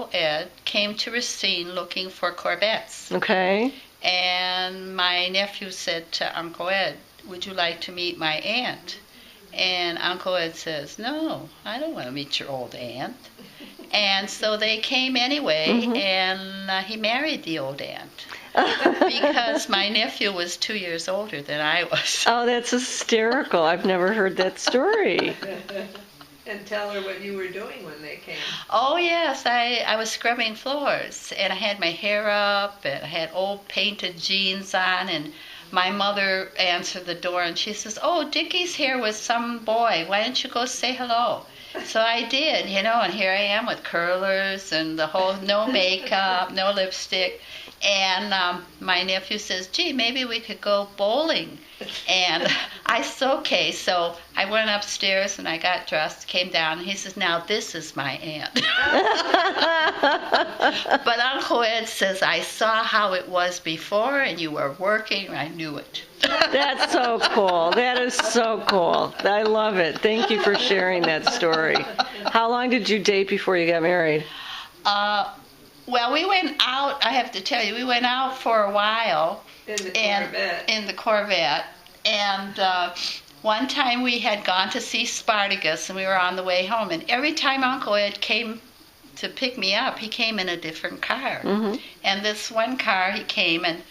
Uncle Ed came to Racine looking for Corvettes. Okay. And my nephew said to Uncle Ed, would you like to meet my aunt? And Uncle Ed says, no, I don't want to meet your old aunt. And so they came anyway, and he married the old aunt. Because my nephew was 2 years older than I was. Oh, that's hysterical. I've never heard that story. And tell her what you were doing when they came. Oh, yes, I was scrubbing floors, and I had my hair up, and I had old painted jeans on, and my mother answered the door, and she says, oh, Dickie's here with some boy. Why don't you go say hello? So I did, and here I am with curlers and the whole no makeup, no lipstick. And my nephew says, gee, maybe we could go bowling. And I said, okay. So I went upstairs and I got dressed, came down, and he says, now this is my aunt. But Uncle Ed says, I saw how it was before and you were working. I knew it. That's so cool. That is so cool. I love it. Thank you for sharing that story. How long did you date before you got married? Well, we went out, I have to tell you, we went out for a while. In the Corvette. In the Corvette. And one time we had gone to see Spartacus, and we were on the way home. And every time Uncle Ed came to pick me up, he came in a different car. And this one car, he came, and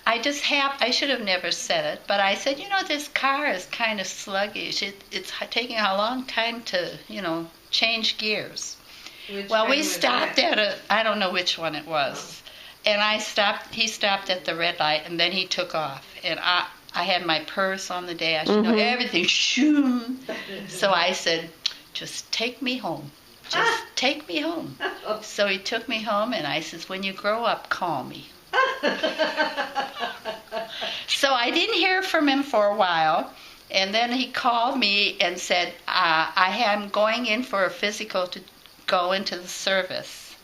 I should have never said it, but I said, this car is kind of sluggish. It's taking a long time to, change gears. Well, we stopped at I don't know which one it was. And he stopped at the red light, and then he took off. And I had my purse on the dash, everything, shoo. So I said, just take me home. Just take me home. So he took me home, and I says, when you grow up, call me. So I didn't hear from him for a while. And then he called me and said, I am going in for a physical to go into the service,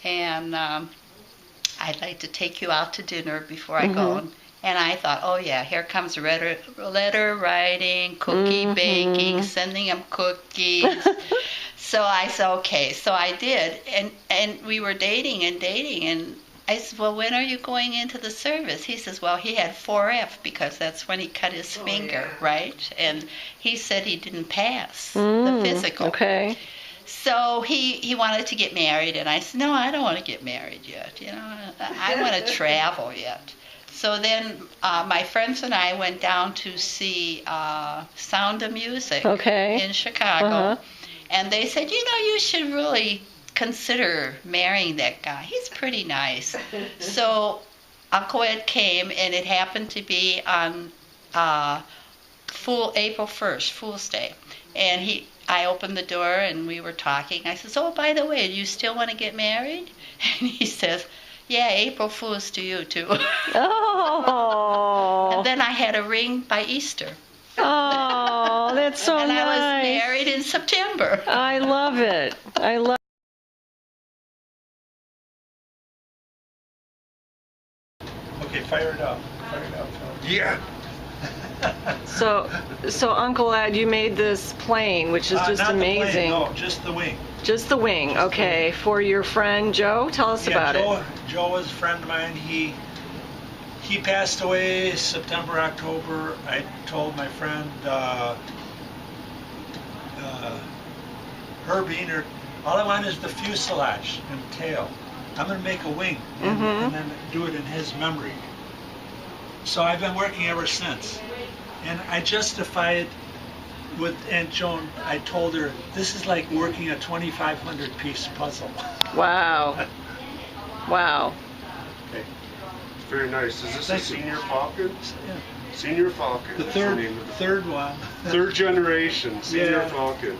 and I'd like to take you out to dinner before I go. And I thought, oh yeah, here comes letter writing, cookie baking, sending him cookies. So I said, okay. So I did, and we were dating, and I said, well, when are you going into the service? He says, well, he had 4F because that's when he cut his finger, right? And he said he didn't pass the physical. Okay. So he wanted to get married, and I said, no, I don't want to get married yet. I want to travel yet. So then my friends and I went down to see Sound of Music in Chicago, and they said, you should really consider marrying that guy. He's pretty nice. So Uncle Ed came, and it happened to be on April 1st, Fool's Day, and I opened the door and we were talking. I said, oh, by the way, do you still want to get married? And he says, yeah, April Fool's to you too. Oh. And then I had a ring by Easter. Oh, that's so and nice. And I was married in September. I love it. Okay, fire it up. Yeah. So Uncle Ed, you made this plane, which is just not amazing. The plane, no, just the wing. Just the wing, okay. For your friend Joe, tell us about it. Joe was a friend of mine. He passed away September, October. I told my friend Herbie, all I want is the fuselage and tail. I'm going to make a wing and then do it in his memory. So I've been working ever since. And I justify it with Aunt Joan. I told her, this is like working a 2,500 piece puzzle. Wow. Wow. Okay. Very nice. Is this a Senior Falcon? Yeah. Senior Falcon. The third one. Third generation Senior Yeah. Falcon.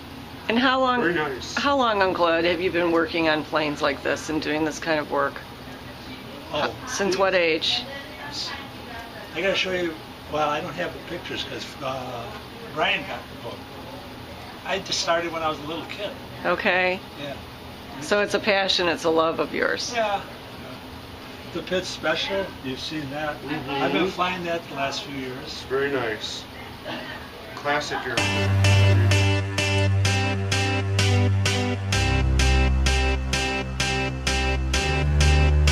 And how long, Very nice. How long, Uncle Ed, have you been working on planes like this and doing this kind of work? Oh. Since what age? I gotta show you. Well, I don't have the pictures because Brian got the book. I just started when I was a little kid. Okay. Yeah. So it's a passion, it's a love of yours. Yeah. The Pitts Special, you've seen that. I've been flying that the last few years. Very nice. Classic airplane.